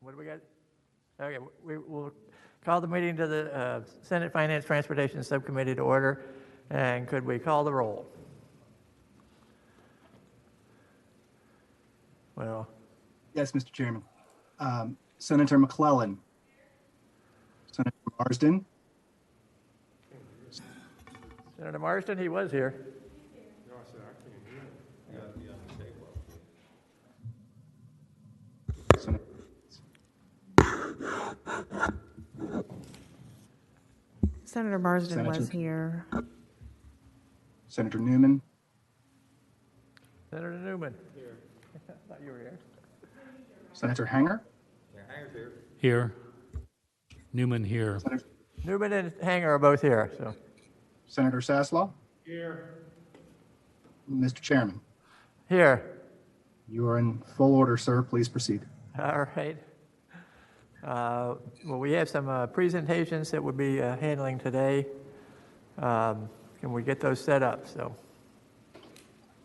What do we got? Okay, we will call the meeting to the Senate Finance Transportation Subcommittee to order. And could we call the roll? Well. Yes, Mr. Chairman. Senator McClellan. Senator Marsden. Senator Marsden, he was here. No, I said I can't hear him. You got to be on the table. Senator Marsden was here. Senator Newman. Senator Newman. Here. I thought you were here. Senator Hanger. Yeah, Hanger's here. Here. Newman here. Newman and Hanger are both here. So. Senator Saslaw. Here. Mr. Chairman. Here. You are in full order, sir. Please proceed. All right. Well, we have some presentations that we'll be handling today. Can we get those set up? So.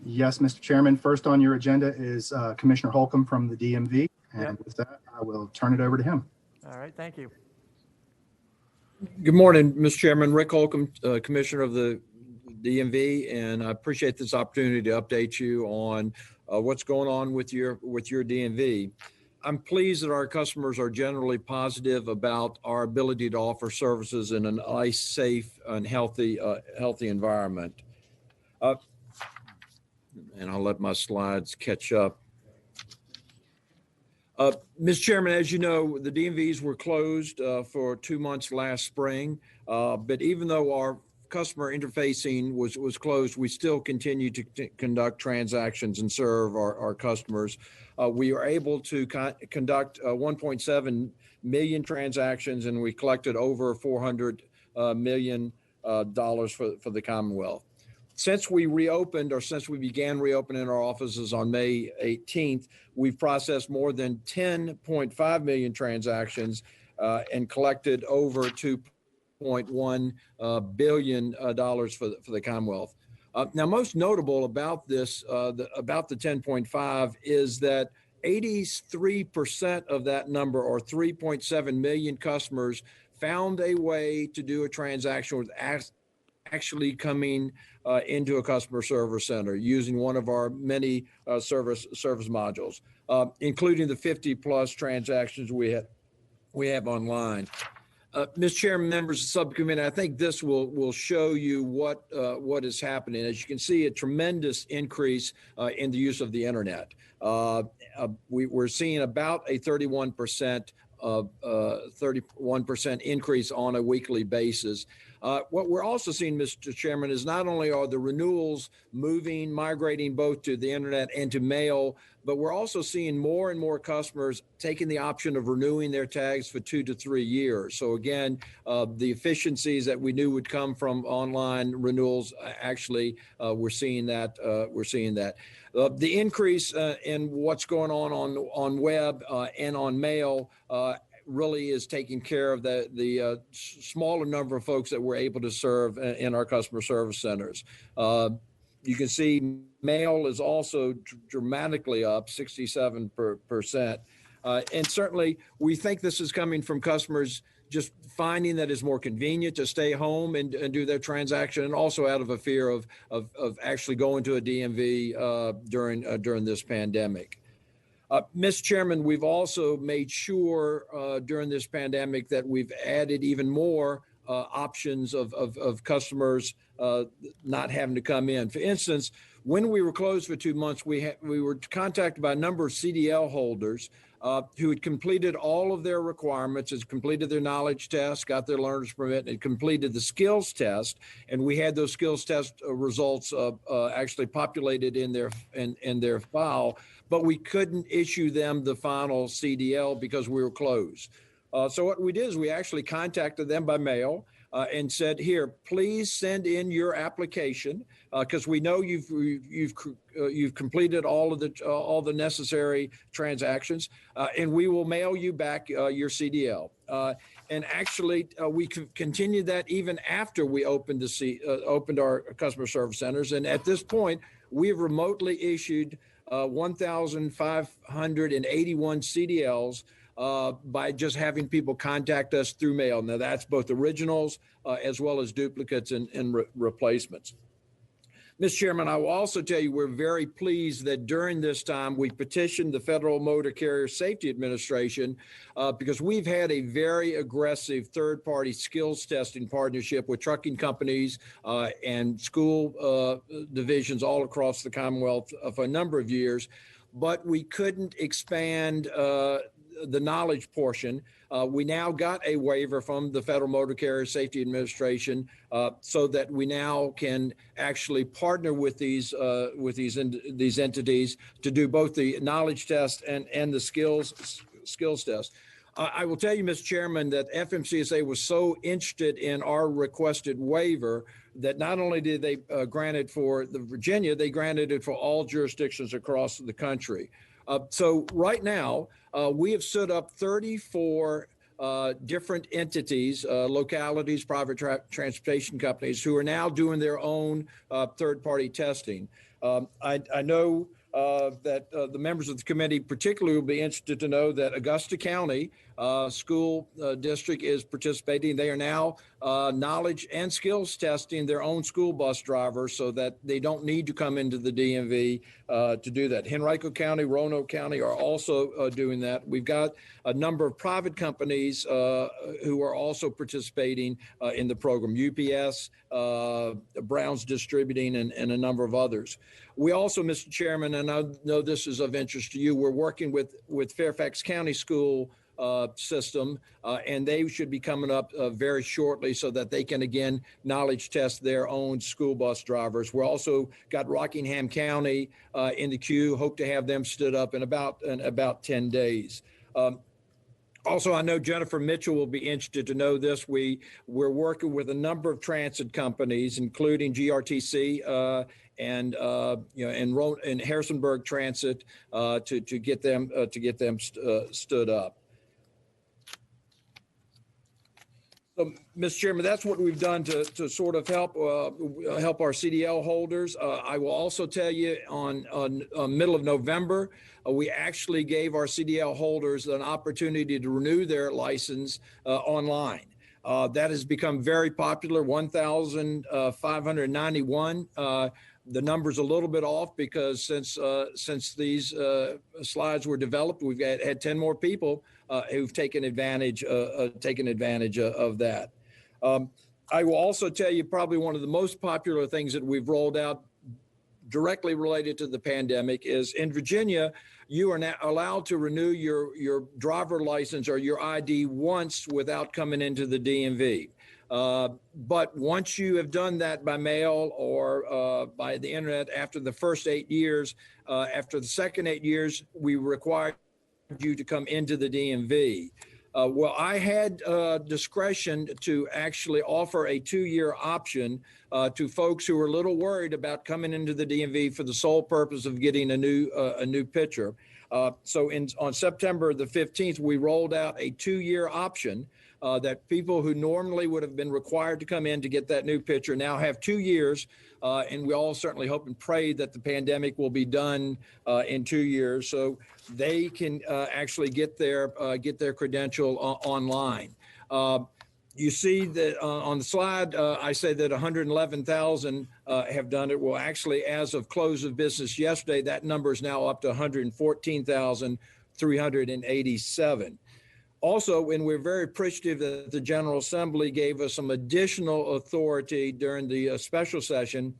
Yes, Mr. Chairman. First on your agenda is Commissioner Holcomb from the DMV. And Yep. with that, I will turn it over to him. All right. Thank you. Good morning, Mr. Chairman. Rick Holcomb, Commissioner of the DMV, and I appreciate this opportunity to update you on what's going on with your DMV. I'm pleased that our customers are generally positive about our ability to offer services in a nice, safe, and healthy environment. And I'll let my slides catch up. Mr. Chairman, as you know, the DMVs were closed for 2 months last spring, but even though our customer interfacing was closed, we still continue to conduct transactions and serve our customers. We were able to conduct 1.7 million transactions, and we collected over $400 million for the Commonwealth. Since we reopened, or since we began reopening our offices on May 18th, we've processed more than 10.5 million transactions and collected over $2.1 billion for the Commonwealth. Now, most notable about this, about the 10.5, is that 83% of that number, or 3.7 million customers, found a way to do a transaction with actually coming into a customer service center using one of our many service modules, including the 50 plus transactions we have online. Mr. Chairman, members of the subcommittee, I think this will show you what is happening. As you can see, a tremendous increase in the use of the internet. We're seeing about a 31% increase on a weekly basis. What we're also seeing, Mr. Chairman, is not only are the renewals migrating both to the internet and to mail, but we're also seeing more and more customers taking the option of renewing their tags for 2 to 3 years. So again, the efficiencies that we knew would come from online renewals, actually, we're seeing that. The increase in what's going on web and on mail really is taking care of the smaller number of folks that we're able to serve in our customer service centers. You can see mail is also dramatically up 67%. And certainly we think this is coming from customers just finding that it's more convenient to stay home and do their transaction, and also out of a fear of actually going to a DMV during this pandemic. Mr. Chairman, we've also made sure during this pandemic that we've added even more options of customers not having to come in. For instance, when we were closed for 2 months, we were contacted by a number of CDL holders who had completed all of their requirements, had completed their knowledge test, got their learner's permit, and completed the skills test. And we had those skills test results actually populated in their file, but we couldn't issue them the final CDL because we were closed. So what we did is we actually contacted them by mail and said, "Here, please send in your application because we know you've completed all the necessary transactions, and we will mail you back your CDL." And actually, we continued that even after we opened our customer service centers. And at this point, we have remotely issued 1,581 CDLs by just having people contact us through mail. Now, that's both originals as well as duplicates and replacements. Mr. Chairman, I will also tell you we're very pleased that during this time we petitioned the Federal Motor Carrier Safety Administration because we've had a very aggressive third-party skills testing partnership with trucking companies and school divisions all across the Commonwealth for a number of years, but we couldn't expand the knowledge portion. We now got a waiver from the Federal Motor Carrier Safety Administration so that we now can actually partner with these entities to do both the knowledge test and the skills test. I will tell you, Mr. Chairman, that FMCSA was so interested in our requested waiver that not only did they grant it for the Virginia, they granted it for all jurisdictions across the country. So right now, we have stood up 34 different entities, localities, private transportation companies who are now doing their own third-party testing. I know that the members of the committee particularly will be interested to know that Augusta County School District is participating. They are now knowledge and skills testing their own school bus drivers so that they don't need to come into the DMV to do that. Henrico County, Roanoke County are also doing that. We've got a number of private companies who are also participating in the program, UPS, Brown's Distributing, and a number of others. We also, Mr. Chairman, and I know this is of interest to you, we're working with Fairfax County School system, and they should be coming up very shortly so that they can again knowledge test their own school bus drivers. We're also got Rockingham County in the queue. Hope to have them stood up in about 10 days. Also, I know Jennifer Mitchell will be interested to know this. We're working with a number of transit companies, including GRTC and Harrisonburg Transit to get them stood up. So, Mr. Chairman, that's what we've done to sort of help our CDL holders. I will also tell you on middle of November, we actually gave our CDL holders an opportunity to renew their license online. That has become very popular, 1,591. The number's a little bit off because since these slides were developed, we've had 10 more people who've taken advantage of that. I will also tell you probably one of the most popular things that we've rolled out directly related to the pandemic is in Virginia, you are now allowed to renew your driver license or your ID once without coming into the DMV. But once you have done that by mail or by the internet after the first 8 years, after the second 8 years, we require you to come into the DMV. Well, I had discretion to actually offer a 2-year option to folks who were a little worried about coming into the DMV for the sole purpose of getting a new picture. So on September the 15th, we rolled out a 2-year option that people who normally would have been required to come in to get that new picture now have 2 years. And we all certainly hope and pray that the pandemic will be done in 2 years so they can actually get their credential online. You see that on the slide, I say that 111,000 have done it. Well, actually, as of close of business yesterday, that number is now up to 114,387. Also, and we're very appreciative that the General Assembly gave us some additional authority during the special session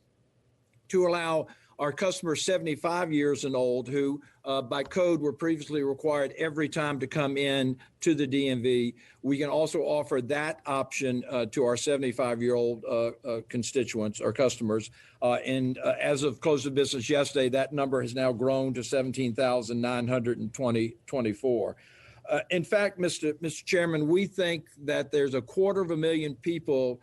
to allow our customers 75 years and old who by code were previously required every time to come in to the DMV. We can also offer that option to our 75-year-old constituents or customers. And as of close of business yesterday, that number has now grown to 17,924. In fact, Mr. Chairman, we think that there's 250,000 people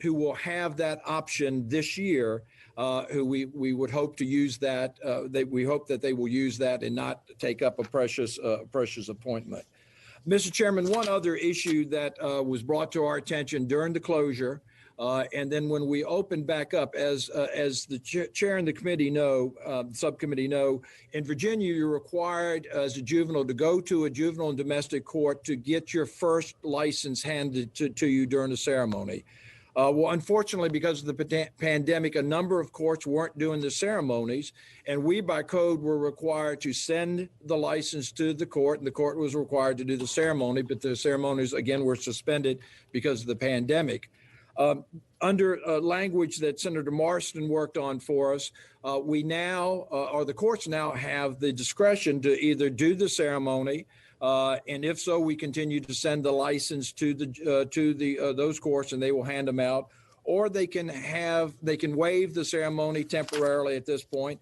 who will have that option this year, who we would hope to use that. We hope that they will use that and not take up a precious appointment. Mr. Chairman, one other issue that was brought to our attention during the closure And then when we open back up, as the chair and the committee know, subcommittee know, in Virginia, you're required as a juvenile to go to a juvenile and domestic court to get your first license handed to you during the ceremony. Well, unfortunately, because of the pandemic, a number of courts weren't doing the ceremonies, and we, by code, were required to send the license to the court, and the court was required to do the ceremony, but the ceremonies, again, were suspended because of the pandemic. Under language that Senator Marston worked on for us, we now, or the courts now have the discretion to either do the ceremony, and if so, we continue to send the license to those courts, and they will hand them out, or they can waive the ceremony temporarily at this point,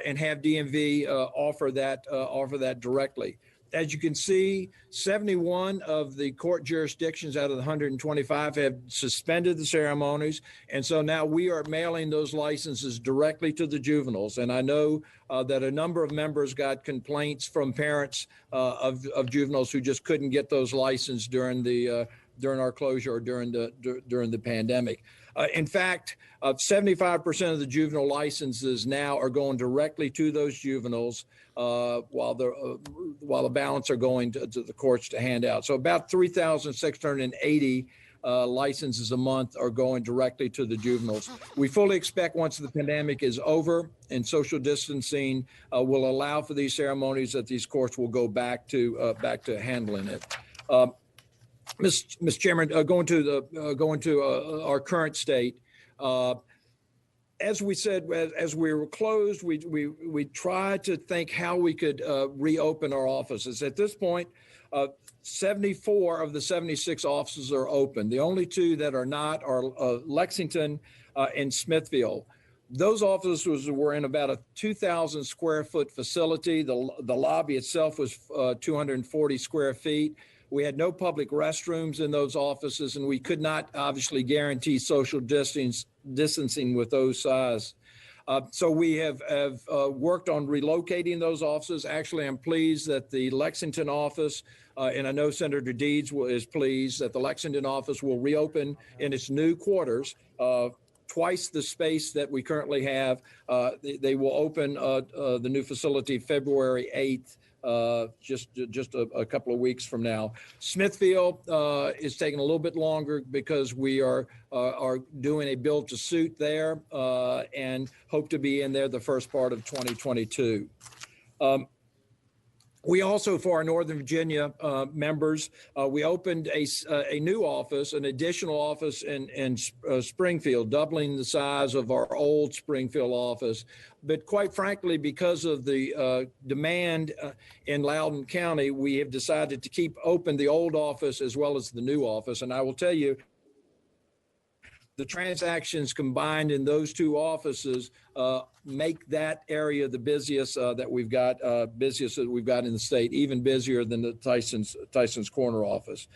and have DMV offer that directly. As you can see, 71 of the court jurisdictions out of the 125 have suspended the ceremonies. And so now we are mailing those licenses directly to the juveniles. And I know that a number of members got complaints from parents of juveniles who just couldn't get those licenses during our closure or during the pandemic. In fact, 75% of the juvenile licenses now are going directly to those juveniles, while the balance are going to the courts to hand out. So about 3,680 licenses a month are going directly to the juveniles. We fully expect once the pandemic is over and social distancing will allow for these ceremonies, that these courts will go back to handling it. Mr. Chairman, going to our current state, as we said, as we were closed, we tried to think how we could reopen our offices. At this point, 74 of the 76 offices are open. The only two that are not are Lexington and Smithfield. Those offices were in about a 2,000 square foot facility. The lobby itself was 240 square feet. We had no public restrooms in those offices, and we could not obviously guarantee social distancing with those size. So we have worked on relocating those offices. Actually, I'm pleased that the Lexington office, and I know Senator Deeds is pleased that the Lexington office will reopen in its new quarters, twice the space that we currently have. They will open the new facility February 8th. Just a couple of weeks from now. Smithfield is taking a little bit longer because we are doing a build to suit there and hope to be in there the first part of 2022. We also, for our Northern Virginia members, we opened a new office, an additional office in Springfield, doubling the size of our old Springfield office. But quite frankly, because of the demand in Loudoun County, we have decided to keep open the old office as well as the new office. And I will tell you, the transactions combined in those two offices make that area the busiest that we've got, in the state, even busier than the Tyson's Corner office.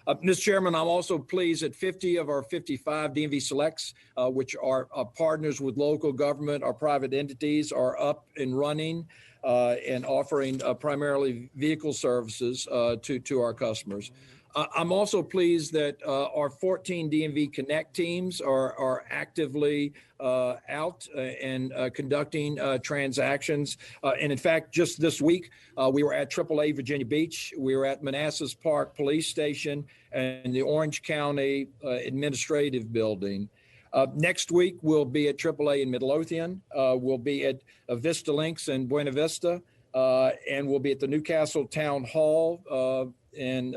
Mr. Chairman, I'm also pleased that 50 of our 55 DMV Selects, which are partners with local government or private entities, are up and running and offering primarily vehicle services to our customers. I'm also pleased that our 14 DMV Connect teams are actively out and conducting transactions. And in fact, just this week, we were at AAA Virginia Beach. We were at Manassas Park Police Station and the Orange County Administrative Building. Next week, we'll be at AAA in Midlothian. We'll be at Vista Links in Buena Vista. And we'll be at the Newcastle Town Hall in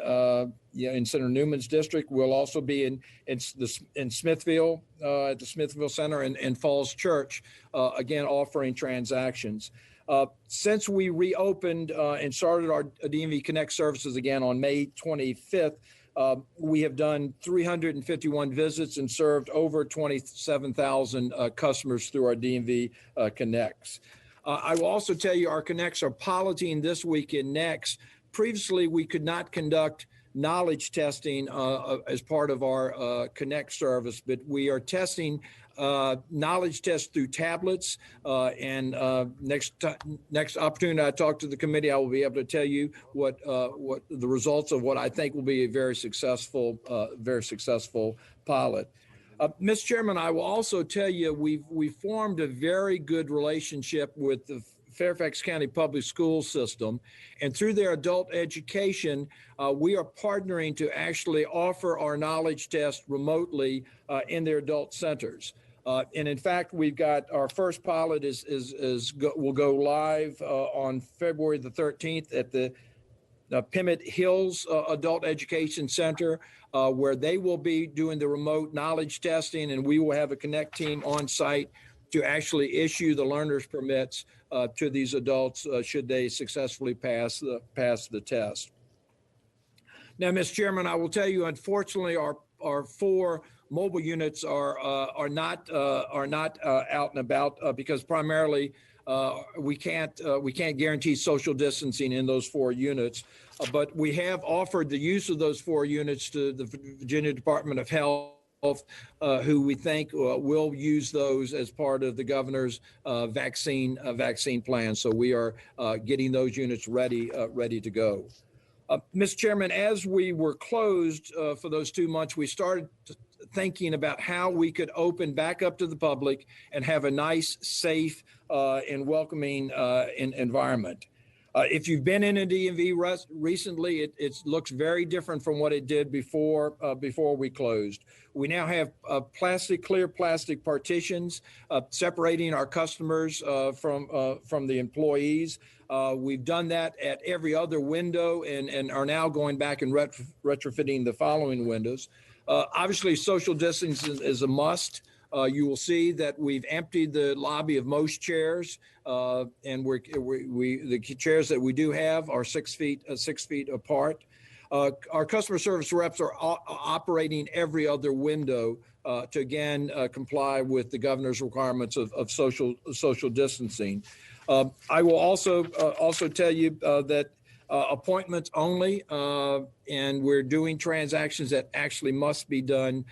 Senator Newman's district. We'll also be in Smithfield at the Smithfield Center and Falls Church, again offering transactions. Since we reopened and started our DMV Connect services again on May 25th, we have done 351 visits and served over 27,000 customers through our DMV Connects. I will also tell you our Connects are piloting this weekend next. Previously, we could not conduct knowledge testing as part of our Connect service, but we are testing knowledge tests through tablets. And next opportunity I talk to the committee, I will be able to tell you what the results of what I think will be a very successful pilot. Mr. Chairman, I will also tell you we've formed a very good relationship with the Fairfax County Public School System, and through their adult education, we are partnering to actually offer our knowledge test remotely in their adult centers. And in fact, we've got our first pilot will go live on February the 13th at the Pemmit Hills Adult Education Center, where they will be doing the remote knowledge testing, and we will have a Connect team on site to actually issue the learner's permits to these adults should they successfully pass the test. Now, Mr. Chairman, I will tell you, unfortunately, our 4 mobile units are not out and about because primarily we can't guarantee social distancing in those 4 units. But we have offered the use of those 4 units to the Virginia Department of Health, who we think will use those as part of the governor's vaccine plan. So we are getting those units ready to go. Mr. Chairman, as we were closed for those 2 months, we started thinking about how we could open back up to the public and have a nice, safe, and welcoming environment. If you've been in a DMV recently, it looks very different from what it did before we closed. We now have clear plastic partitions separating our customers from the employees. We've done that at every other window and are now going back and retrofitting the following windows. Obviously, social distancing is a must. You will see that we've emptied the lobby of most chairs, and the chairs that we do have are 6 feet apart. Our customer service reps are operating every other window to again comply with the governor's requirements of social distancing. I will also tell you that appointments only, and we're doing transactions that actually must be done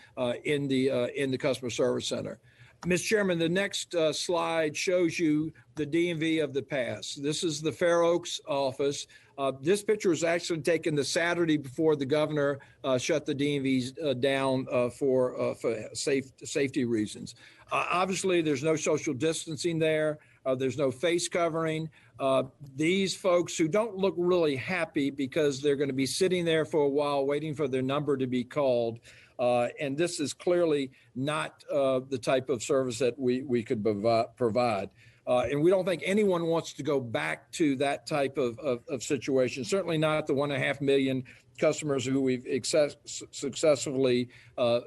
in the customer service center. Mr. Chairman, the next slide shows you the DMV of the past. This is the Fair Oaks office. This picture was actually taken the Saturday before the governor shut the DMVs down for safety reasons. Obviously, there's no social distancing there. There's no face covering. These folks who don't look really happy because they're going to be sitting there for a while waiting for their number to be called. And this is clearly not the type of service that we could provide. And we don't think anyone wants to go back to that type of situation, certainly not the 1.5 million customers who we've successfully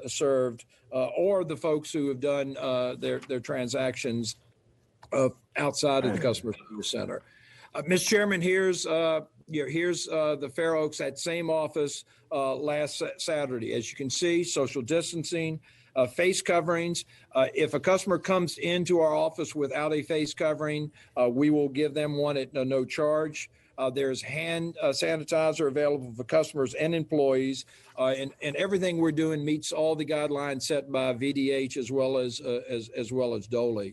served, or the folks who have done their transactions outside of the customer service center. Mr. Chairman, here's the Fair Oaks, that same office last Saturday. As you can see, social distancing, face coverings. If a customer comes into our office without a face covering, we will give them one at no charge. There's hand sanitizer available for customers and employees, and everything we're doing meets all the guidelines set by VDH as well as DOLE.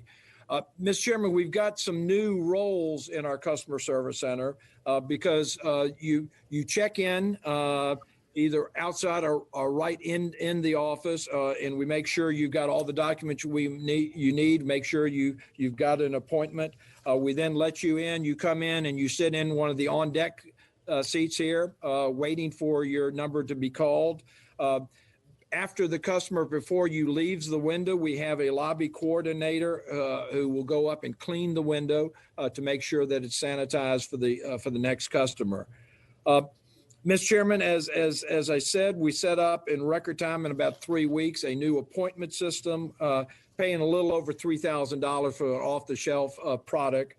Mr. Chairman, we've got some new roles in our customer service center because you check in either outside or right in the office, and we make sure you've got all the documents you need. Make sure you've got an appointment. We then let you in. You come in and you sit in one of the on deck seats here, waiting for your number to be called. After the customer, before you leaves the window, we have a lobby coordinator who will go up and clean the window to make sure that it's sanitized for the next customer. Mr. Chairman, as I said, we set up in record time in about 3 weeks a new appointment system, paying a little over $3,000 for an off-the-shelf product.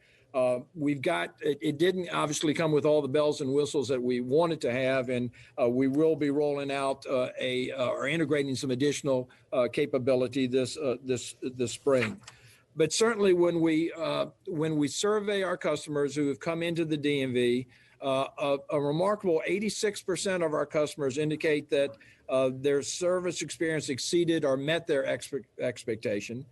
We've got, it didn't obviously come with all the bells and whistles that we wanted to have, and we will be rolling out or integrating some additional capability this spring. But certainly when we survey our customers who have come into the DMV, a remarkable 86% of our customers indicate that their service experience exceeded or met their expectation.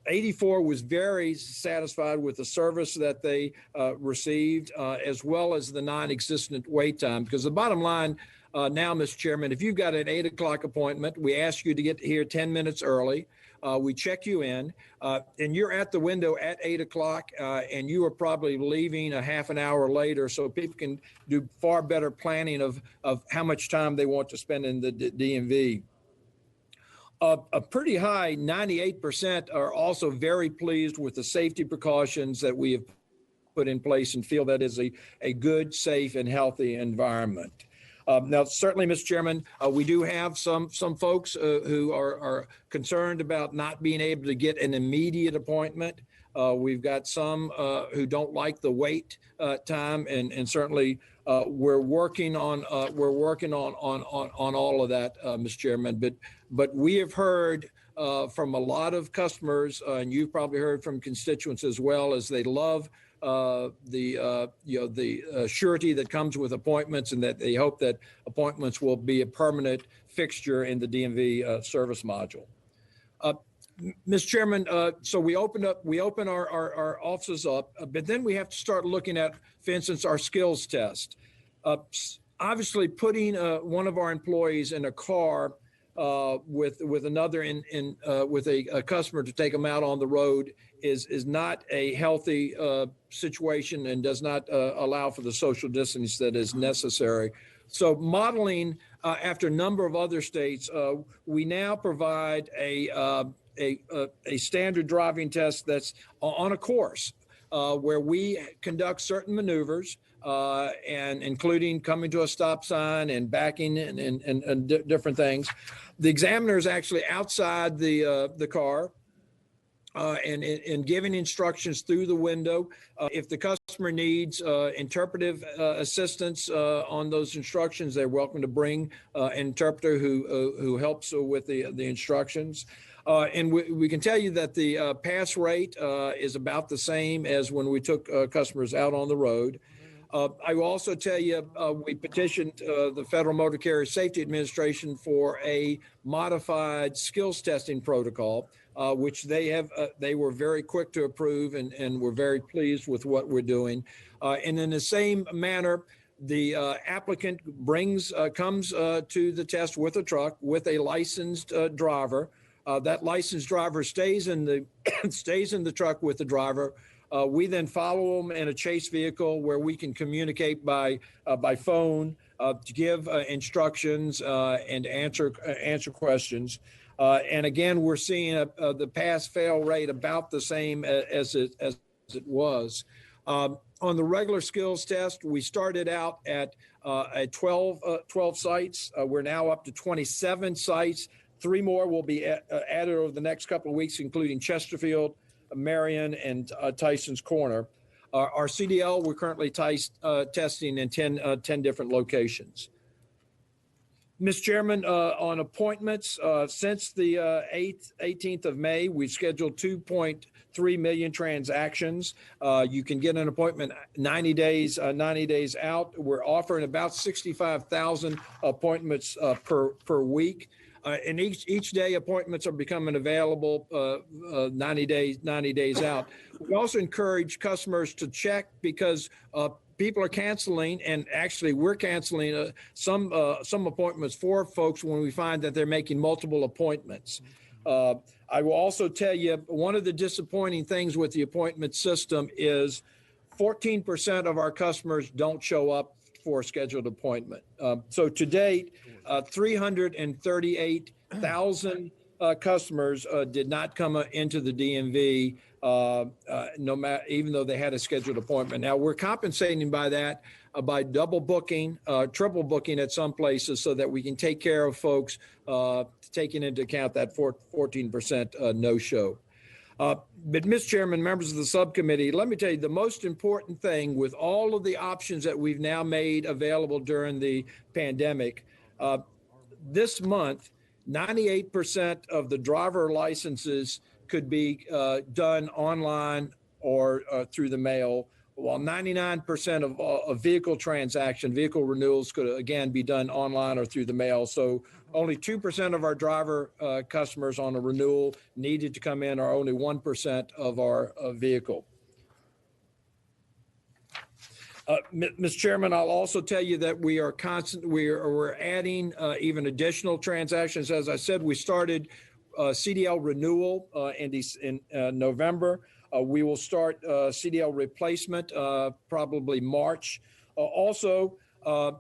84 was very satisfied with the service that they received, as well as the non-existent wait time. Because the bottom line now, Mr. Chairman, if you've got an 8 o'clock appointment, we ask you to get here 10 minutes early. We check you in, and you're at the window at 8 o'clock, and you are probably leaving a half an hour later, so people can do far better planning of how much time they want to spend in the DMV. A pretty high 98% are also very pleased with the safety precautions that we have put in place and feel that is a good, safe, and healthy environment. Now, certainly, Mr. Chairman, we do have some folks who are concerned about not being able to get an immediate appointment. We've got some who don't like the wait time, and certainly we're working on all of that, Mr. Chairman. But we have heard from a lot of customers, and you've probably heard from constituents as well, as they love the surety that comes with appointments, and that they hope that appointments will be a permanent fixture in the DMV service module. Mr. Chairman, so we open our offices up, but then we have to start looking at, for instance, our skills test. Obviously, putting one of our employees in a car with another with a customer to take them out on the road is not a healthy situation, and does not allow for the social distance that is necessary. So modeling after a number of other states, we now provide a standard driving test that's on a course where we conduct certain maneuvers, and including coming to a stop sign and backing and different things. The examiner is actually outside the car and giving instructions through the window. If the customer needs interpretive assistance on those instructions, they're welcome to bring an interpreter who helps with the instructions. And we can tell you that the pass rate is about the same as when we took customers out on the road. I will also tell you, we petitioned the Federal Motor Carrier Safety Administration for a modified skills testing protocol, which they were very quick to approve, and we're very pleased with what we're doing. And in the same manner, the applicant comes to the test with a truck with a licensed driver. That licensed driver stays in the truck with the driver. We then follow them in a chase vehicle where we can communicate by phone to give instructions and answer questions. And again, we're seeing the pass-fail rate about the same as it was. On the regular skills test, we started out at 12 sites. We're now up to 27 sites. 3 more will be added over the next couple of weeks, including Chesterfield, Marion, and Tyson's Corner. Our CDL, we're currently testing in 10 different locations. Mr. Chairman, on appointments, since the 18th of May, we've scheduled 2.3 million transactions. You can get an appointment 90 days out. We're offering about 65,000 appointments per week. And each day appointments are becoming available 90 days out. We also encourage customers to check, because people are canceling, and actually we're canceling some appointments for folks when we find that they're making multiple appointments. I will also tell you, one of the disappointing things with the appointment system is 14% of our customers don't show up for a scheduled appointment. So to date, 338,000 customers did not come into the DMV, even though they had a scheduled appointment. Now, we're compensating by that by double booking, triple booking at some places, so that we can take care of folks, taking into account that 14% no-show. But Mr. Chairman, members of the subcommittee, let me tell you, the most important thing with all of the options that we've now made available during the pandemic, this month, 98% of the driver licenses could be done online or through the mail, while 99% of vehicle renewals could again be done online or through the mail. So only 2% of our driver customers on a renewal needed to come in, or only 1% of our vehicle. Mr. Chairman, I'll also tell you that we are we're adding even additional transactions. As I said, we started CDL renewal in November. We will start CDL replacement probably March. Also,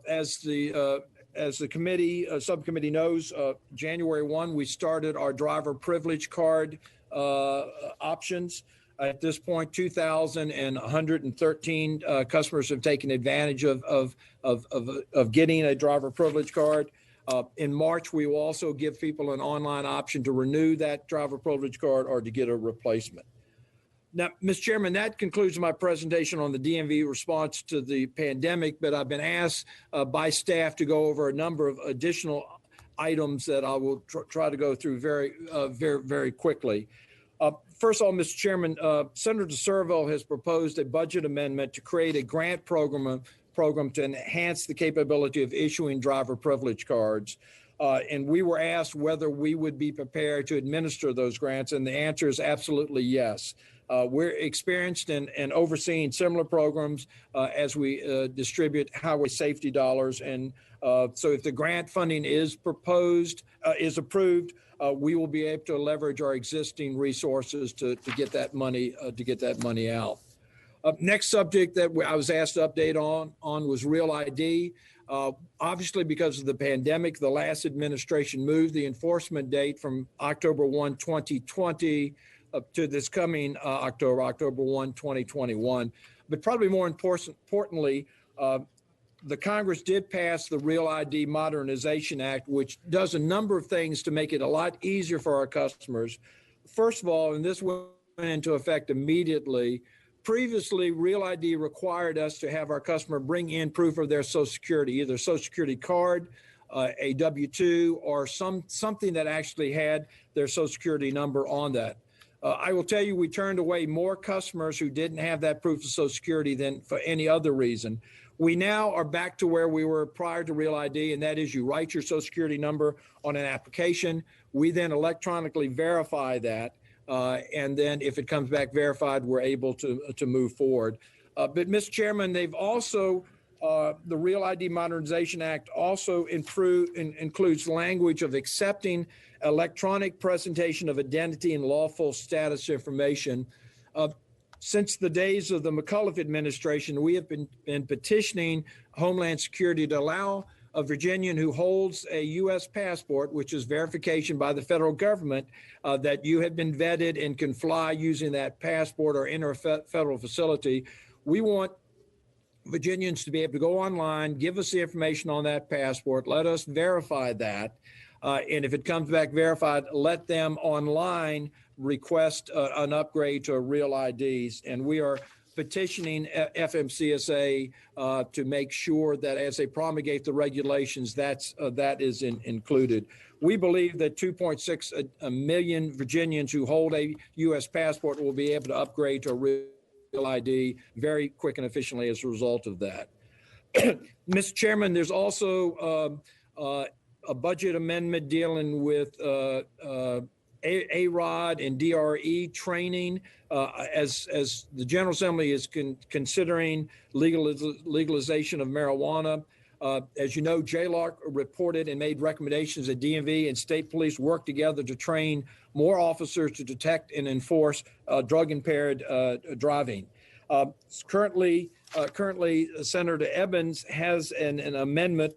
as the subcommittee knows, January 1, we started our driver privilege card options. At this point, 2,113 customers have taken advantage of getting a driver privilege card. In March, we will also give people an online option to renew that driver privilege card or to get a replacement. Now, Mr. Chairman, that concludes my presentation on the DMV response to the pandemic, but I've been asked by staff to go over a number of additional items that I will try to go through very quickly. First of all, Mr. Chairman, Senator DeServille has proposed a budget amendment to create a grant program to enhance the capability of issuing driver privilege cards. And we were asked whether we would be prepared to administer those grants, and the answer is absolutely yes. We're experienced in overseeing similar programs as we distribute highway safety dollars. And so if the grant funding is approved, we will be able to leverage our existing resources to get that money out. Next subject that I was asked to update on was Real ID. Obviously, because of the pandemic, the last administration moved the enforcement date from October 1, 2020 up to this coming October 1, 2021. But probably more importantly, the Congress did pass the Real ID Modernization Act, which does a number of things to make it a lot easier for our customers. First of all, and this went into effect immediately, previously Real ID required us to have our customer bring in proof of their Social Security, either Social Security card, a W-2, or something that actually had their Social Security number on that. I will tell you, we turned away more customers who didn't have that proof of Social Security than for any other reason. We now are back to where we were prior to Real ID, and that is you write your Social Security number on an application. We then electronically verify that, and then if it comes back verified, we're able to move forward. But Mr. Chairman, they've also, the Real ID Modernization Act also includes language of accepting electronic presentation of identity and lawful status information. Since the days of the McAuliffe administration, we have been petitioning Homeland Security to allow a Virginian who holds a U.S. passport, which is verification by the federal government that you have been vetted and can fly using that passport or enter a federal facility. We want Virginians to be able to go online, give us the information on that passport, let us verify that. And if it comes back verified, let them online request an upgrade to Real IDs. And we are petitioning FMCSA to make sure that as they promulgate the regulations, that is included. We believe that 2.6 million Virginians who hold a U.S. passport will be able to upgrade to a Real ID very quick and efficiently as a result of that. Mr. Chairman, there's also a budget amendment dealing with AROD and DRE training as the General Assembly is considering legalization of marijuana. As you know, JLARC reported and made recommendations that DMV and state police work together to train more officers to detect and enforce drug-impaired driving. Currently, Senator Evans has an amendment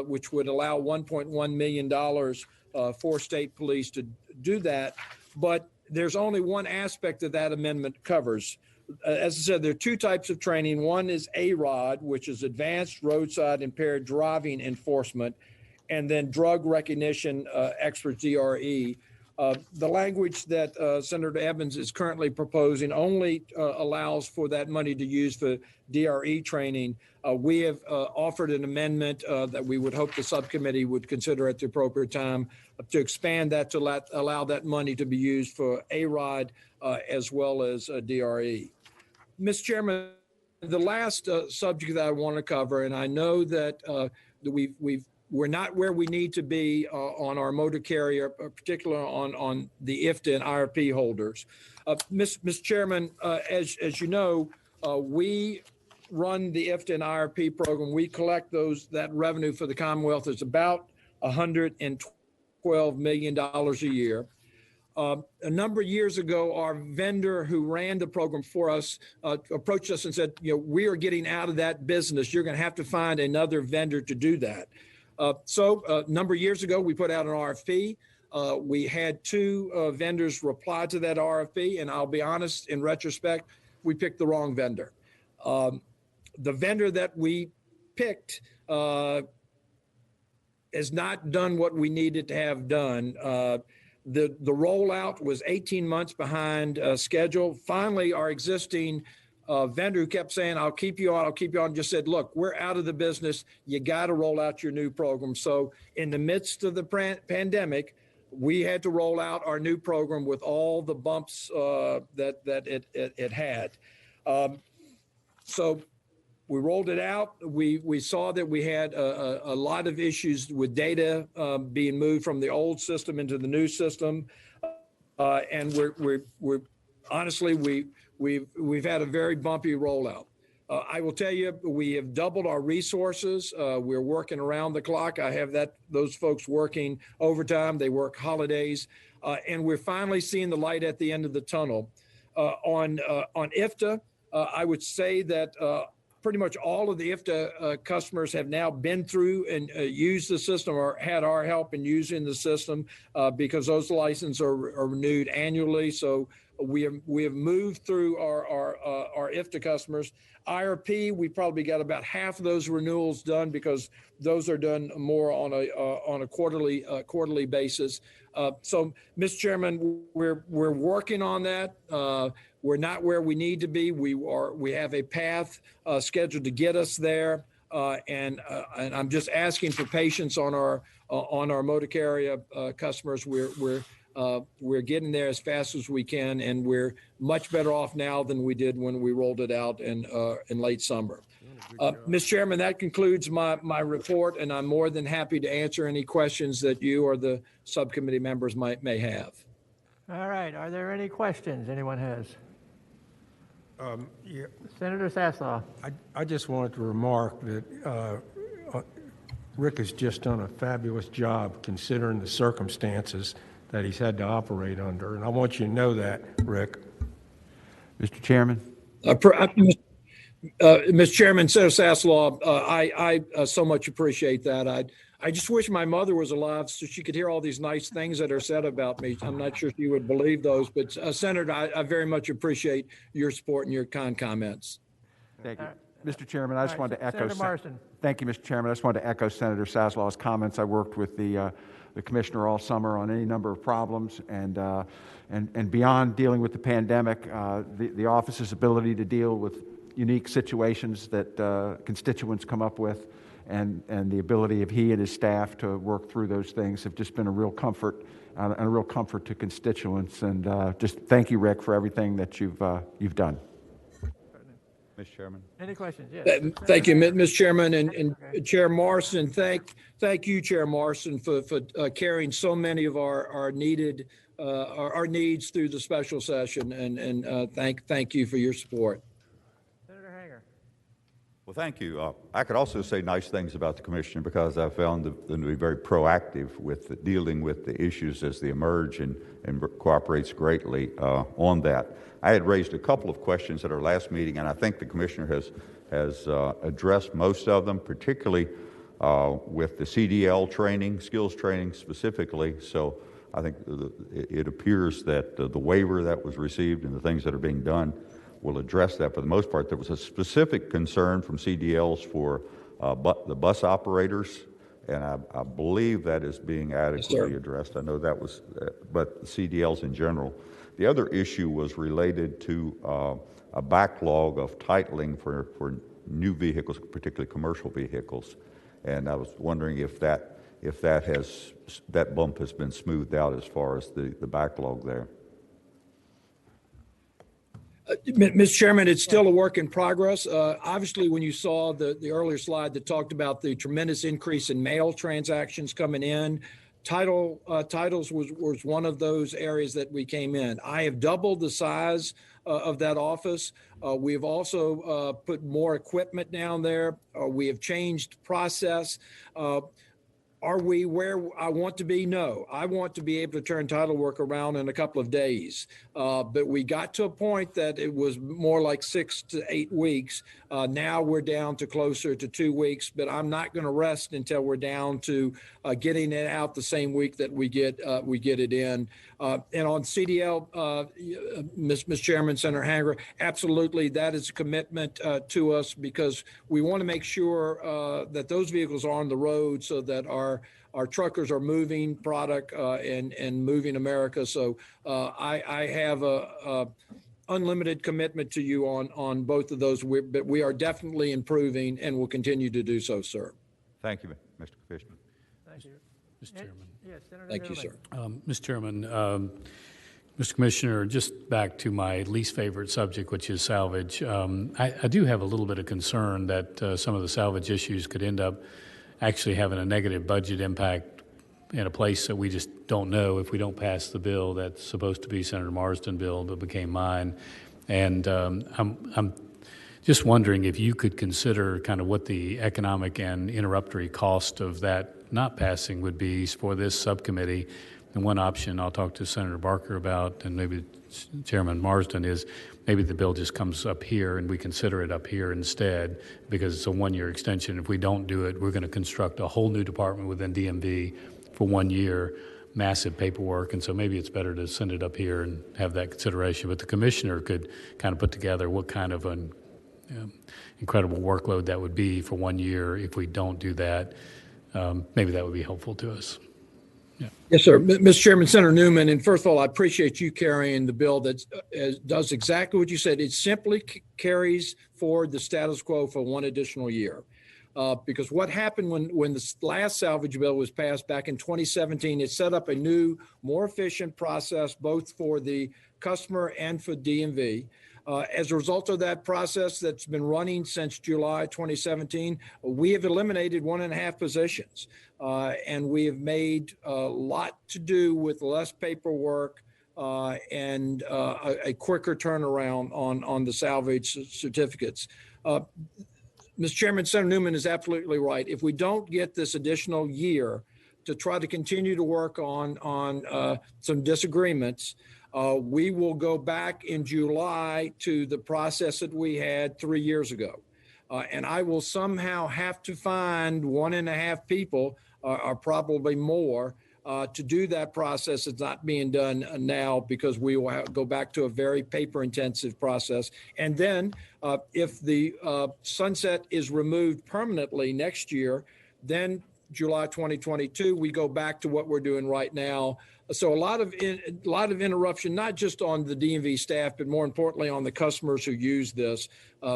which would allow $1.1 million for state police to do that, but there's only one aspect that amendment covers. As I said, there are two types of training. One is AROD, which is Advanced Roadside Impaired Driving Enforcement, and then Drug Recognition Expert, DRE. The language that Senator Evans is currently proposing only allows for that money to use for DRE training. We have offered an amendment that we would hope the subcommittee would consider at the appropriate time to expand that to allow that money to be used for AROD as well as DRE. Mr. Chairman, the last subject that I want to cover, and I know that we're not where we need to be on our motor carrier, particularly on the IFTA and IRP holders. Mr. Chairman, as you know, we run the IFTA and IRP program. We collect that revenue for the Commonwealth. It's about $112 million a year. A number of years ago, our vendor who ran the program for us approached us and said, we are getting out of that business. You're going to have to find another vendor to do that. So a number of years ago, we put out an RFP. We had two vendors reply to that RFP, and I'll be honest, in retrospect, we picked the wrong vendor. The vendor that we picked has not done what we needed to have done. The rollout was 18 months behind schedule. Finally, our existing vendor who kept saying, I'll keep you on, just said, look, we're out of the business. You got to roll out your new program. So in the midst of the pandemic, we had to roll out our new program with all the bumps that it had. So we rolled it out. We saw that we had a lot of issues with data being moved from the old system into the new system, and we're honestly we've had a very bumpy rollout. I will tell you, we have doubled our resources. We're working around the clock. I have those folks working overtime. They work holidays, and we're finally seeing the light at the end of the tunnel. On IFTA, I would say that pretty much all of the IFTA customers have now been through and used the system or had our help in using the system because those licenses are renewed annually. So we have moved through our IFTA customers. IRP, we probably got about half of those renewals done because those are done more on a quarterly basis. So, Mr. Chairman, we're working on that. We're not where we need to be. We have a path scheduled to get us there, and I'm just asking for patience on our motor carrier customers. We're getting there as fast as we can, and we're much better off now than we did when we rolled it out in late summer. Mr. Chairman, that concludes my report, and I'm more than happy to answer any questions that you or the subcommittee members may have. All right. Are there any questions anyone has? Yeah, Senator Saslaw. I just wanted to remark that Rick has just done a fabulous job considering the circumstances that he's had to operate under. And I want you to know that, Rick. Mr. Chairman? Mr. Chairman, Senator Saslaw, I so much appreciate that. I just wish my mother was alive so she could hear all these nice things that are said about me. I'm not sure she would believe those, but Senator, I very much appreciate your support and your kind comments. Thank you. Mr. Chairman, I just wanted to echo. Senator Marston. Thank you, Mr. Chairman. I just wanted to echo Senator Saslaw's comments. I worked with the commissioner all summer on any number of problems, and beyond dealing with the pandemic, the office's ability to deal with unique situations that constituents come up with, and the ability of he and his staff to work through those things have just been a real comfort and a real comfort to constituents. And just thank you, Rick, for everything that you've done. Mr. Chairman. Any questions? Yes. Thank you, Mr. Chairman, and Chair Morrison. Thank you, Chair Morrison, for carrying so many of our needs through the special session, and thank you for your support. Senator Hager. Well, thank you. I could also say nice things about the commissioner because I found them to be very proactive with dealing with the issues as they emerge and cooperates greatly on that. I had raised a couple of questions at our last meeting, and I think the commissioner has addressed most of them, particularly with the CDL training, skills training specifically. So I think it appears that the waiver that was received and the things that are being done will address that for the most part. There was a specific concern from CDLs for the bus operators, and I believe that is being adequately addressed. I know that was, but CDLs in general. The other issue was related to a backlog of titling for new vehicles, particularly commercial vehicles, and I was wondering if that bump has been smoothed out as far as the backlog there. Mr. Chairman, it's still a work in progress. Obviously, when you saw the earlier slide that talked about the tremendous increase in mail transactions coming in, titles was one of those areas that we came in. I have doubled the size of that office. We have also put more equipment down there. We have changed process. Are we where I want to be? No. I want to be able to turn title work around in a couple of days. But we got to a point that it was more like 6 to 8 weeks. Now we're down to closer to 2 weeks, but I'm not going to rest until we're down to getting it out the same week that we get it in. And on CDL, Ms. Chairman, Senator Hanger, absolutely, that is a commitment to us because we want to make sure that those vehicles are on the road so that our truckers are moving product and moving America. So I have a unlimited commitment to you on both of those, but we are definitely improving and will continue to do so, sir. Thank you, Mr. Commissioner. Thank you. Mr. Chairman. Yes, Senator Thank you, Newman. sir. Mr. Chairman, Mr. Commissioner, just back to my least favorite subject, which is salvage. I do have a little bit of concern that some of the salvage issues could end up actually having a negative budget impact in a place that we just don't know if we don't pass the bill that's supposed to be Senator Marsden bill but became mine. And I'm just wondering if you could consider kind of what the economic and interruptory cost of that not passing would be for this subcommittee. And one option I'll talk to Senator Barker about, and maybe Chairman Marsden, is maybe the bill just comes up here and we consider it up here instead because it's a one-year extension. If we don't do it, we're going to construct a whole new department within DMV for 1 year, massive paperwork, and so maybe it's better to send it up here and have that consideration. But the commissioner could kind of put together what kind of an incredible workload that would be for 1 year if we don't do that. Maybe that would be helpful to us. Yeah. Yes, sir. Mr. Chairman, Senator Newman, and first of all, I appreciate you carrying the bill that does exactly what you said. It simply carries forward the status quo for 1 additional year. Because what happened when the last salvage bill was passed back in 2017, it set up a new, more efficient process both for the customer and for DMV. As a result of that process that's been running since July 2017, we have eliminated 1.5 positions. And we have made a lot to do with less paperwork and a quicker turnaround on the salvage certificates. Mr. Chairman, Senator Newman is absolutely right. If we don't get this additional year to try to continue to work on some disagreements, we will go back in July to the process that we had 3 years ago. And I will somehow have to find 1.5 people or probably more to do that process. It's not being done now because we will go back to a very paper intensive process. And then if the sunset is removed permanently next year, then July 2022, we go back to what we're doing right now. So a lot of interruption, not just on the DMV staff, but more importantly on the customers who use this.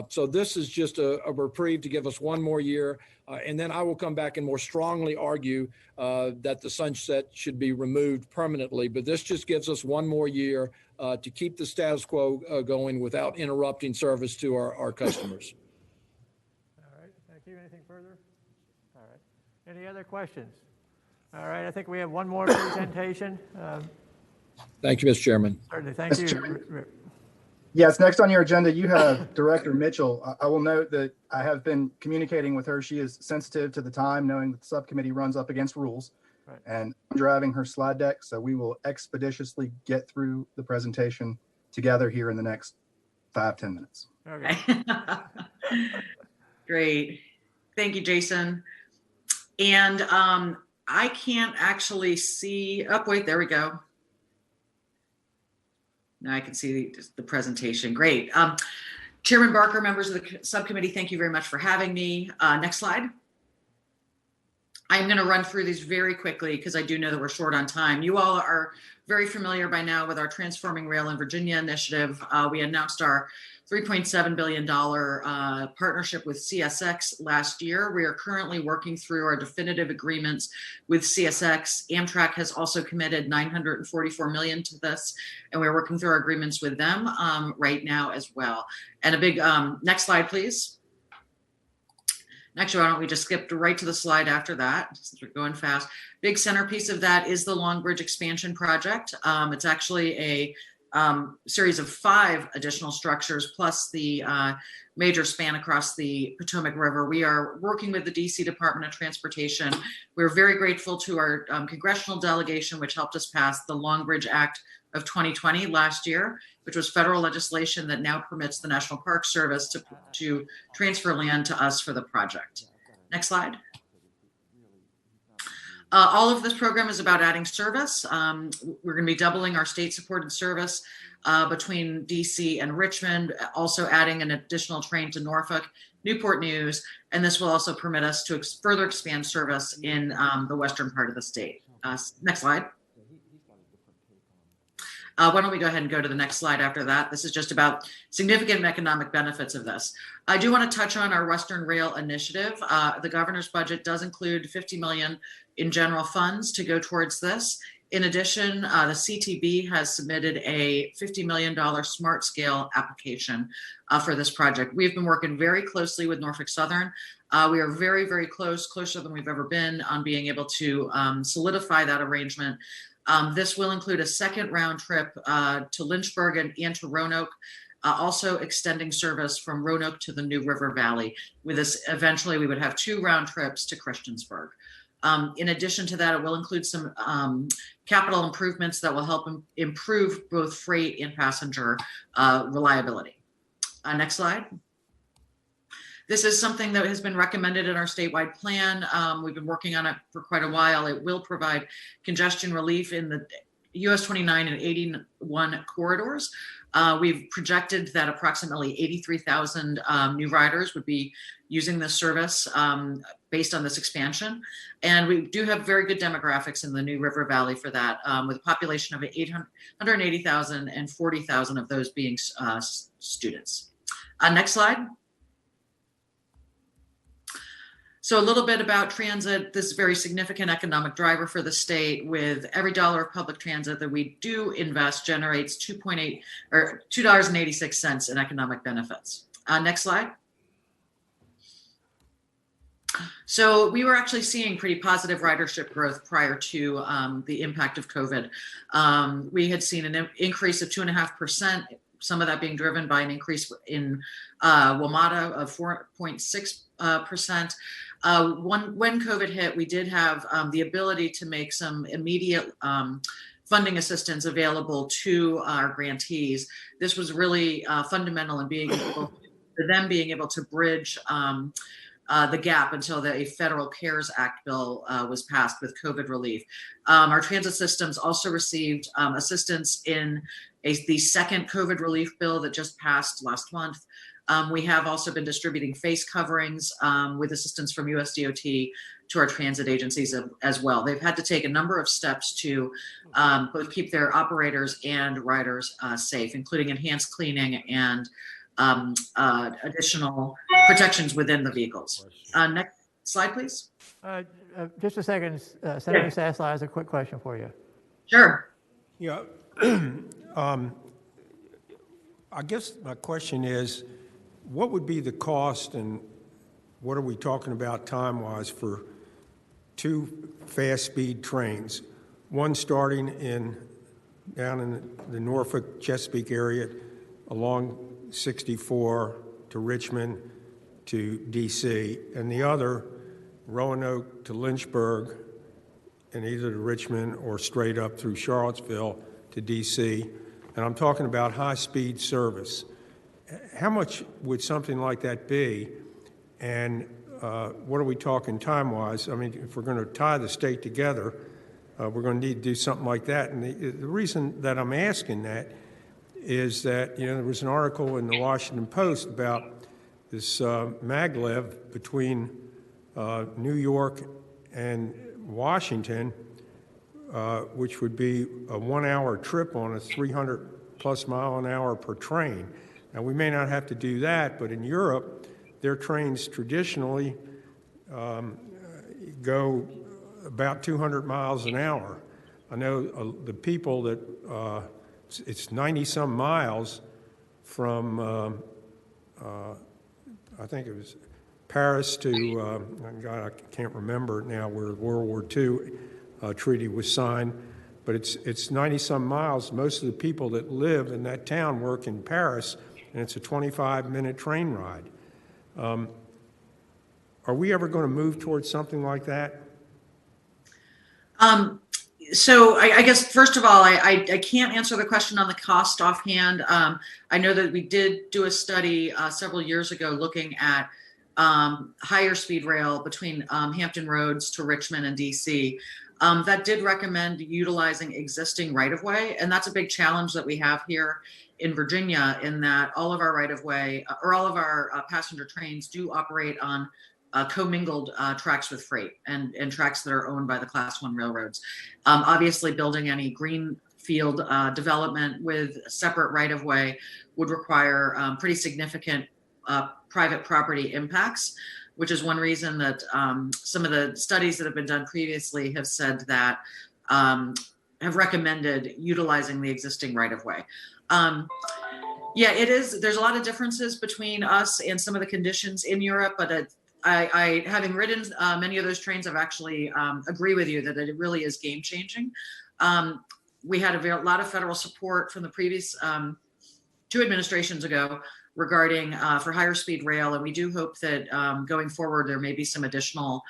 So this is just a reprieve to give us 1 more year. And then I will come back and more strongly argue that the sunset should be removed permanently. But this just gives us 1 more year to keep the status quo going without interrupting service to our customers. All right, thank you. Anything further? All right. Any other questions? All right, I think we have one more presentation. Thank you, Mr. Chairman. Certainly, thank Mr. you. Chairman. Yes, next on your agenda, you have Director Mitchell. I will note that I have been communicating with her. She is sensitive to the time, knowing that the subcommittee runs up against rules. Right. And I'm driving her slide deck, so we will expeditiously get through the presentation together here in the next 5-10 minutes. Okay. Great. Thank you, Jason. And I can't actually see, oh, wait, there we go. Now I can see the presentation. Great. Chairman Barker, members of the subcommittee, thank you very much for having me. Next slide. I'm going to run through these very quickly because I do know that we're short on time. You all are very familiar by now with our Transforming Rail in Virginia initiative. We announced our $3.7 billion partnership with CSX last year. We are currently working through our definitive agreements with CSX. Amtrak has also committed $944 million to this, and we're working through our agreements with them right now as well. And a big, next slide, please. Actually, why don't we just skip right to the slide after that, since we're going fast. Big centerpiece of that is the Long Bridge expansion project. It's actually a series of 5 additional structures plus the major span across the Potomac River. We are working with the DC Department of Transportation. We're very grateful to our congressional delegation, which helped us pass the Long Bridge Act of 2020 last year, which was federal legislation that now permits the National Park Service to transfer land to us for the project. Next slide. All of this program is about adding service. We're going to be doubling our state-supported service between DC and Richmond, also adding an additional train to Norfolk, Newport News, and this will also permit us to further expand service in the western part of the state. Next slide. Why don't we go ahead and go to the next slide after that? This is just about significant economic benefits of this. I do want to touch on our Western Rail Initiative. The governor's budget does include $50 million in general funds to go towards this. In addition, the CTB has submitted a $50 million smart scale application for this project. We've been working very closely with Norfolk Southern. We are very, very closer than we've ever been on being able to solidify that arrangement. This will include a second round trip to Lynchburg and to Roanoke, also extending service from Roanoke to the New River Valley. With this, eventually we would have 2 round trips to Christiansburg. In addition to that, it will include some capital improvements that will help improve both freight and passenger reliability. Next slide. This is something that has been recommended in our statewide plan. We've been working on it for quite a while. It will provide congestion relief in the US 29 and 81 corridors. We've projected that approximately 83,000 new riders would be using this service based on this expansion. And we do have very good demographics in the New River Valley for that, with a population of 180,000 and 40,000 of those being students. Next slide. So a little bit about transit. This is a very significant economic driver for the state. With every dollar of public transit that we do invest generates $2.86 in economic benefits. Next slide. So we were actually seeing pretty positive ridership growth prior to the impact of COVID. We had seen an increase of 2.5%, some of that being driven by an increase in WMATA of 4.6%. When COVID hit, we did have the ability to make some immediate funding assistance available to our grantees. This was really fundamental in being able to bridge the gap until the Federal CARES Act bill was passed with COVID relief. Our transit systems also received assistance in the second COVID relief bill that just passed last month. We have also been distributing face coverings with assistance from USDOT to our transit agencies as well. They've had to take a number of steps to both keep their operators and riders safe, including enhanced cleaning and additional protections within the vehicles. Next slide, please. Just a second, Senator Sasslaw has a quick question for you. Sure. Yeah. I guess my question is, what would be the cost and what are we talking about time-wise for 2 fast-speed trains? One starting down in the Norfolk, Chesapeake area along 64 to Richmond to DC, and the other Roanoke to Lynchburg and either to Richmond or straight up through Charlottesville to DC. And I'm talking about high-speed service. How much would something like that be? And what are we talking time-wise? I mean, if we're going to tie the state together, we're going to need to do something like that. And the reason that I'm asking that is that, there was an article in the Washington Post about this maglev between New York and Washington, which would be a 1-hour trip on a 300+ mile an hour per train. Now, we may not have to do that, but in Europe, their trains traditionally go about 200 miles an hour. I know the people that, it's 90-some miles from, I think it was Paris to, God, I can't remember now where World War II treaty was signed, but it's 90-some miles. Most of the people that live in that town work in Paris, and it's a 25-minute train ride. Are we ever going to move towards something like that? So I guess, first of all, I can't answer the question on the cost offhand. I know that we did do a study several years ago looking at higher speed rail between Hampton Roads to Richmond and DC. That did recommend utilizing existing right-of-way, and that's a big challenge that we have here in Virginia, in that all of our right-of-way or all of our passenger trains do operate on commingled tracks with freight and tracks that are owned by the Class 1 railroads. Obviously, building any greenfield development with separate right-of-way would require pretty significant private property impacts, which is one reason that some of the studies that have been done previously have said that, have recommended utilizing the existing right-of-way. Yeah, it is. There's a lot of differences between us and some of the conditions in Europe, but I having ridden many of those trains, I've actually agree with you that it really is game changing. We had a lot of federal support from the previous 2 administrations ago regarding for higher speed rail, and we do hope that going forward there may be some additional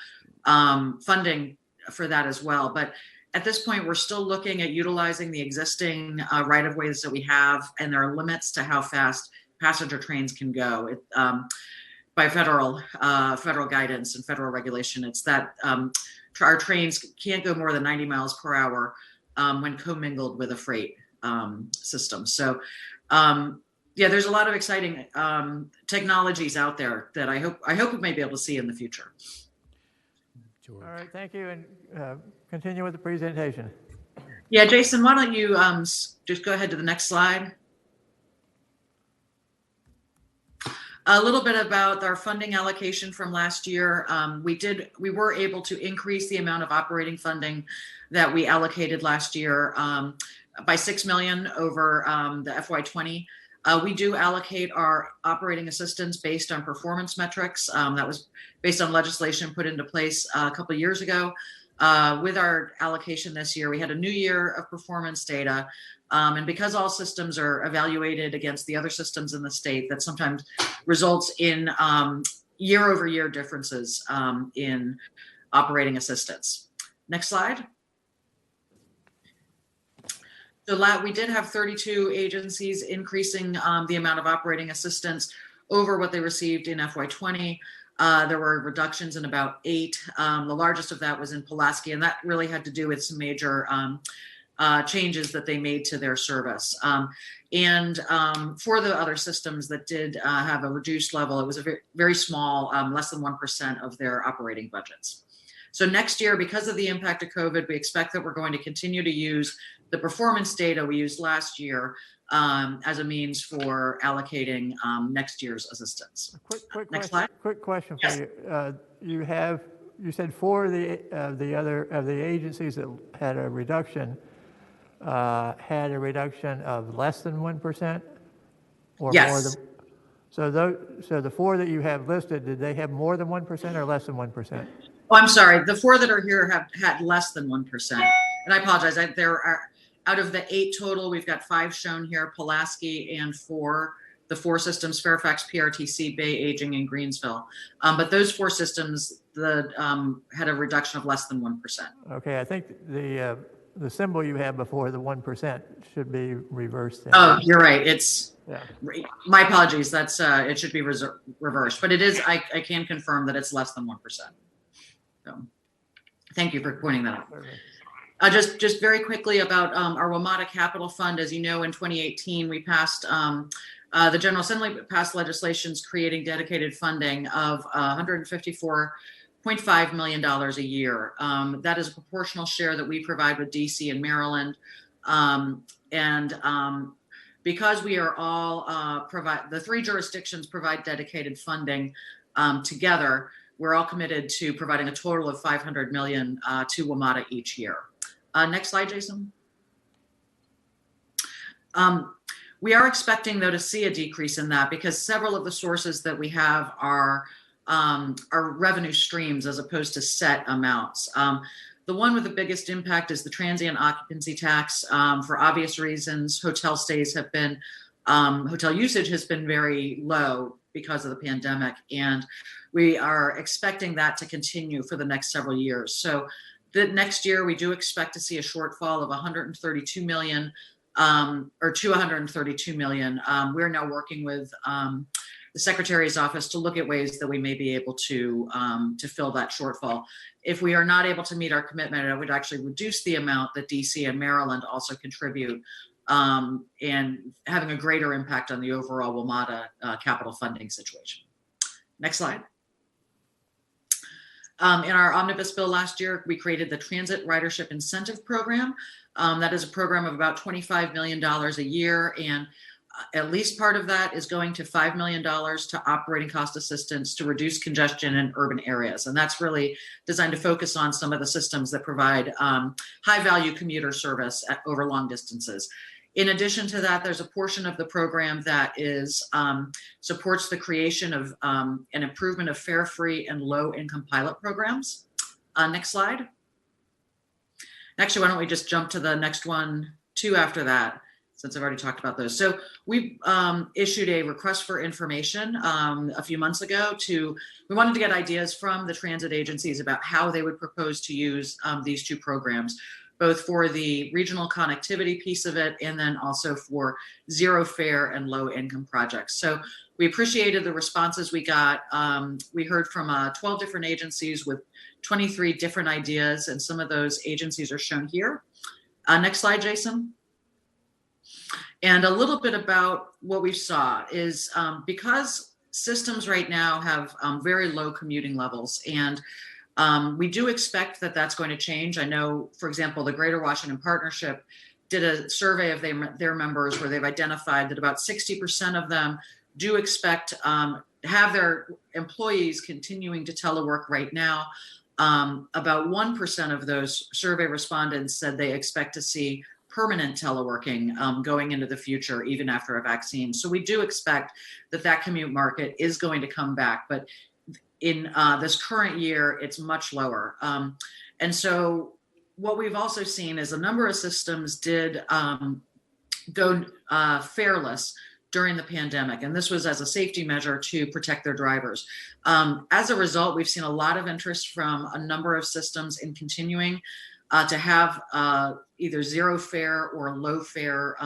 funding for that as well. But at this point, we're still looking at utilizing the existing right-of-ways that we have, and there are limits to how fast passenger trains can go. By federal guidance and federal regulation, it's that our trains can't go more than 90 miles per hour when commingled with a freight system. So, yeah, there's a lot of exciting technologies out there that I hope we may be able to see in the future. George. All right, thank you, and continue with the presentation. Yeah, Jason, why don't you just go ahead to the next slide? A little bit about our funding allocation from last year. We were able to increase the amount of operating funding that we allocated last year by $6 million over the FY20. We do allocate our operating assistance based on performance metrics. That was based on legislation put into place a couple of years ago. With our allocation this year, we had a new year of performance data. And because all systems are evaluated against the other systems in the state, that sometimes results in year-over-year differences in operating assistance. Next slide. So we did have 32 agencies increasing the amount of operating assistance over what they received in FY20. There were reductions in about 8. The largest of that was in Pulaski, and that really had to do with some major changes that they made to their service. And for the other systems that did have a reduced level, it was a very, very small, less than 1% of their operating budgets. So next year, because of the impact of COVID, we expect that we're going to continue to use the performance data we used last year as a means for allocating next year's assistance. Next slide. Quick question Yes. for you. You said 4 of the agencies that had a reduction of less than 1%, or yes. more than. So the 4 that you have listed, did they have more than 1% or less than 1%? Oh, I'm sorry. The 4 that are here have had less than 1%. And I apologize. There are, out of the 8 total, we've got 5 shown here: Pulaski and the 4 systems: Fairfax, PRTC, Bay, Aging, and Greensville. But those 4 systems had a reduction of less than 1%. Okay, I think the symbol you have before the 1% should be reversed. Then. Oh, you're right. Yeah. My apologies. That's it should be reversed, but it is. I can confirm that it's less than 1%. So, thank you for pointing that out. Just very quickly about our WMATA Capital Fund. As you know, in 2018, we passed the General Assembly passed legislations creating dedicated funding of $154.6 $0.5 million a year. That is a proportional share that we provide with DC and Maryland. Because we are all the 3 jurisdictions provide dedicated funding together, we're all committed to providing a total of $500 million to WMATA each year. Next slide, Jason. We are expecting, though, to see a decrease in that because several of the sources that we have are revenue streams as opposed to set amounts. The one with the biggest impact is the transient occupancy tax. For obvious reasons, hotel stays have been, hotel usage has been very low because of the pandemic, and we are expecting that to continue for the next several years. So the next year, we do expect to see a shortfall of $132 million or $232 million. We're now working with the Secretary's office to look at ways that we may be able to fill that shortfall. If we are not able to meet our commitment, it would actually reduce the amount that DC and Maryland also contribute, and having a greater impact on the overall WMATA capital funding situation. Next slide. In our omnibus bill last year, we created the Transit Ridership Incentive Program. That is a program of about $25 million a year, and at least part of that is going to $5 million to operating cost assistance to reduce congestion in urban areas. And that's really designed to focus on some of the systems that provide high value commuter service over long distances. In addition to that, there's a portion of the program that is supports the creation of an improvement of fare-free and low-income pilot programs. Next slide. Actually, why don't we just jump to the next one, 2 after that, since I've already talked about those. So we issued a request for information a few months ago we wanted to get ideas from the transit agencies about how they would propose to use these 2 programs, both for the regional connectivity piece of it and then also for zero fare and low income projects. So we appreciated the responses we got. We heard from 12 different agencies with 23 different ideas, and some of those agencies are shown here. Next slide, Jason. And a little bit about what we saw is because systems right now have very low commuting levels, and we do expect that that's going to change. I know, for example, the Greater Washington Partnership did a survey of their members where they've identified that about 60% of them do expect have their employees continuing to telework right now. About 1% of those survey respondents said they expect to see permanent teleworking going into the future, even after a vaccine. So we do expect that commute market is going to come back, but in this current year, it's much lower. And so what we've also seen is a number of systems did go fareless during the pandemic. And this was as a safety measure to protect their drivers. As a result, we've seen a lot of interest from a number of systems in continuing to have either zero fare or low fare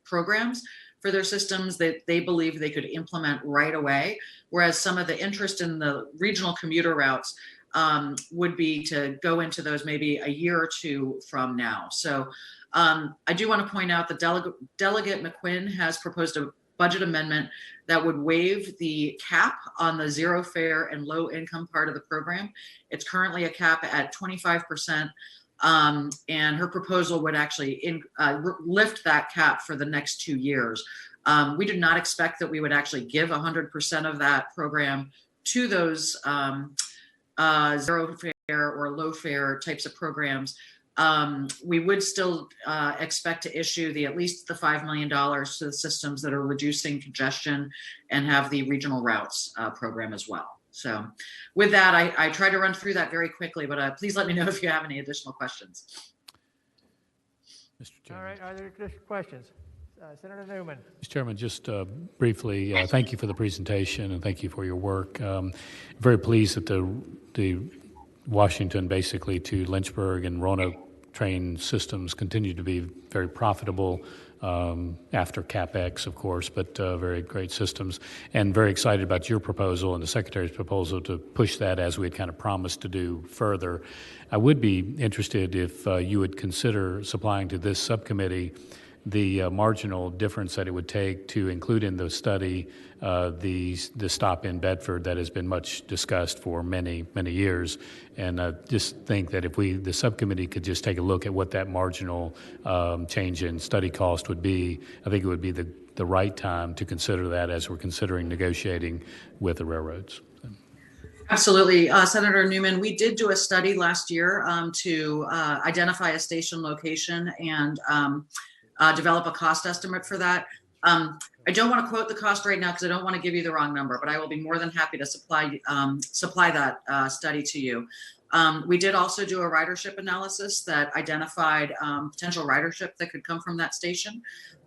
programs for their systems that they believe they could implement right away. Whereas some of the interest in the regional commuter routes would be to go into those maybe a year or 2 from now. So I do want to point out that Delegate McQuinn has proposed a budget amendment that would waive the cap on the zero fare and low income part of the program. It's currently a cap at 25%. And her proposal would actually lift that cap for the next 2 years. We do not expect that we would actually give 100% of that program to those zero fare or low fare types of programs. We would still expect to issue at least the $5 million to the systems that are reducing congestion and have the regional routes program as well. So with that, I tried to run through that very quickly, but please let me know if you have any additional questions. Mr. Chairman. All right, are there additional questions? Senator Newman. Mr. Chairman, just briefly, thank you for the presentation and thank you for your work. Very pleased that the Washington basically to Lynchburg and Roanoke train systems continue to be very profitable after CapEx, of course, but very great systems, and very excited about your proposal and the Secretary's proposal to push that as we had kind of promised to do further. I would be interested if you would consider supplying to this subcommittee the marginal difference that it would take to include in the study the stop in Bedford that has been much discussed for many years, and just think that if the subcommittee could just take a look at what that marginal change in study cost would be, I think it would be the right time to consider that as we're considering negotiating with the railroads. Absolutely. Senator Newman, we did do a study last year to identify a station location and develop a cost estimate for that. I don't want to quote the cost right now because I don't want to give you the wrong number, but I will be more than happy to supply that study to you. We did also do a ridership analysis that identified potential ridership that could come from that station.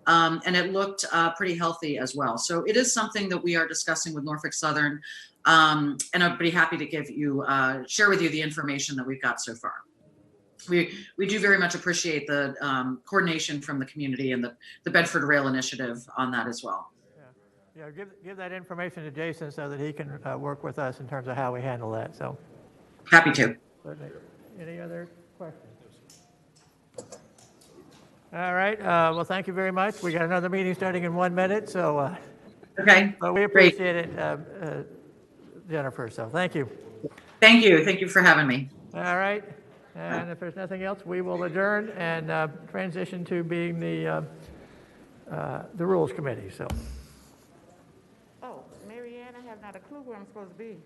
And it looked pretty healthy as well. So it is something that we are discussing with Norfolk Southern. And I'd be happy to share with you the information that we've got so far. We do very much appreciate the coordination from the community and the Bedford Rail Initiative on that as well. Yeah, give that information to Jason so that he can work with us in terms of how we handle that. So happy to. Any other questions? All right. Well, thank you very much. We got another meeting starting in 1 minute. So okay, but we appreciate it, Jennifer. So thank you. Thank you. Thank you for having me. All right. And if there's nothing else, we will adjourn and transition to being the Rules Committee. So. Oh, Mary Ann, I have not a clue where I'm supposed to be.